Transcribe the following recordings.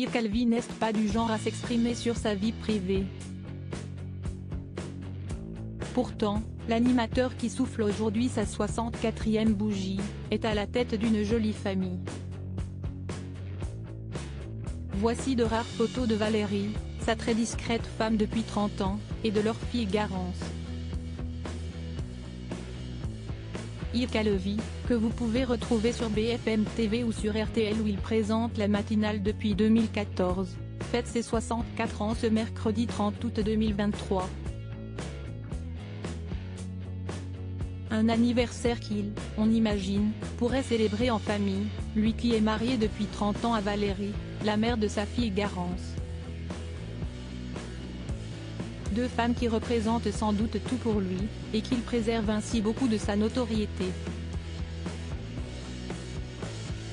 Yves Calvi n'est pas du genre à s'exprimer sur sa vie privée. Pourtant, l'animateur qui souffle aujourd'hui sa 64e bougie, est à la tête d'une jolie famille. Voici de rares photos de Valérie, sa très discrète femme depuis 30 ans, et de leur fille Garance. Yves Calvi, que vous pouvez retrouver sur BFM TV ou sur RTL où il présente la matinale depuis 2014, fête ses 64 ans ce mercredi 30 août 2023. Un anniversaire qu'il, on imagine, pourrait célébrer en famille, lui qui est marié depuis 30 ans à Valérie, la mère de sa fille Garance. Deux femmes qui représentent sans doute tout pour lui, et qu'il préserve ainsi beaucoup de sa notoriété.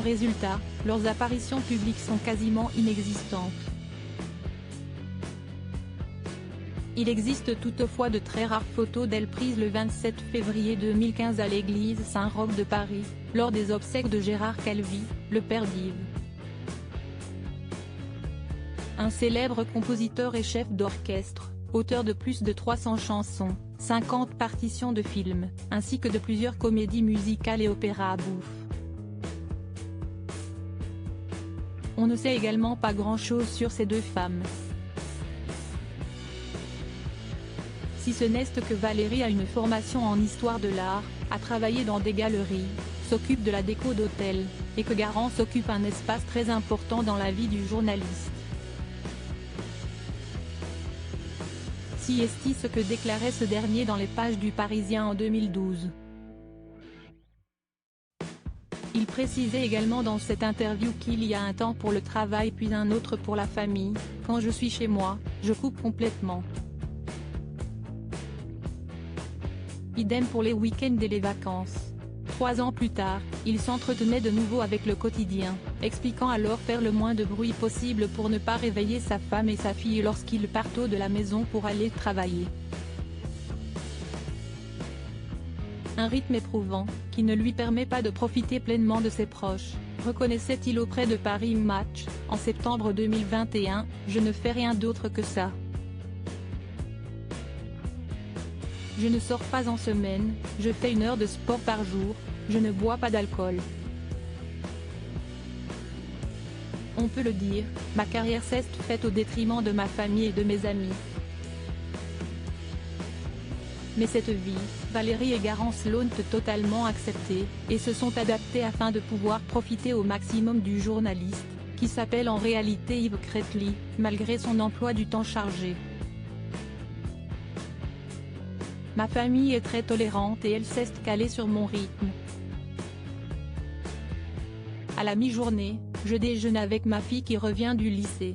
Résultat, leurs apparitions publiques sont quasiment inexistantes. Il existe toutefois de très rares photos d'elle prises le 27 février 2015 à l'église Saint-Roch de Paris, lors des obsèques de Gérard Calvi, le père d'Yves. Un célèbre compositeur et chef d'orchestre, auteur de plus de 300 chansons, 50 partitions de films, ainsi que de plusieurs comédies musicales et opéras à bouffe. On ne sait également pas grand-chose sur ces deux femmes. Si ce n'est que Valérie a une formation en histoire de l'art, a travaillé dans des galeries, s'occupe de la déco d'hôtel, et que Garance occupe un espace très important dans la vie du journaliste. Si est ce que déclarait ce dernier dans les pages du Parisien en 2012. Il précisait également dans cette interview qu'il y a un temps pour le travail puis un autre pour la famille, quand je suis chez moi, je coupe complètement. Idem pour les week-ends et les vacances. 3 ans plus tard, il s'entretenait de nouveau avec le quotidien, expliquant alors faire le moins de bruit possible pour ne pas réveiller sa femme et sa fille lorsqu'ils partent de la maison pour aller travailler. Un rythme éprouvant, qui ne lui permet pas de profiter pleinement de ses proches, reconnaissait-il auprès de Paris Match, en septembre 2021, « Je ne fais rien d'autre que ça. Je ne sors pas en semaine, je fais 1 heure de sport par jour, je ne bois pas d'alcool. On peut le dire, ma carrière s'est faite au détriment de ma famille et de mes amis. Mais cette vie, Valérie et Garance l'ont totalement acceptée, et se sont adaptés afin de pouvoir profiter au maximum du journaliste, qui s'appelle en réalité Yves Calvi, malgré son emploi du temps chargé. Ma famille est très tolérante et elle s'est calée sur mon rythme. À la mi-journée, je déjeune avec ma fille qui revient du lycée.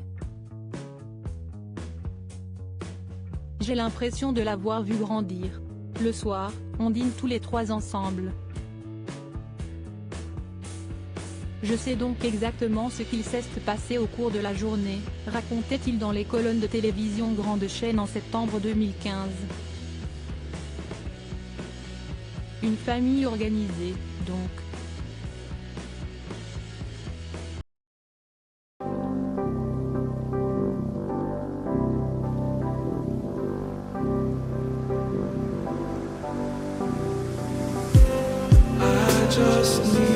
J'ai l'impression de l'avoir vue grandir. Le soir, on dîne tous les 3 ensemble. Je sais donc exactement ce qu'il s'est passé au cours de la journée, racontait-il dans les colonnes de télévision Grande Chaîne en septembre 2015. Une famille organisée, donc. I just need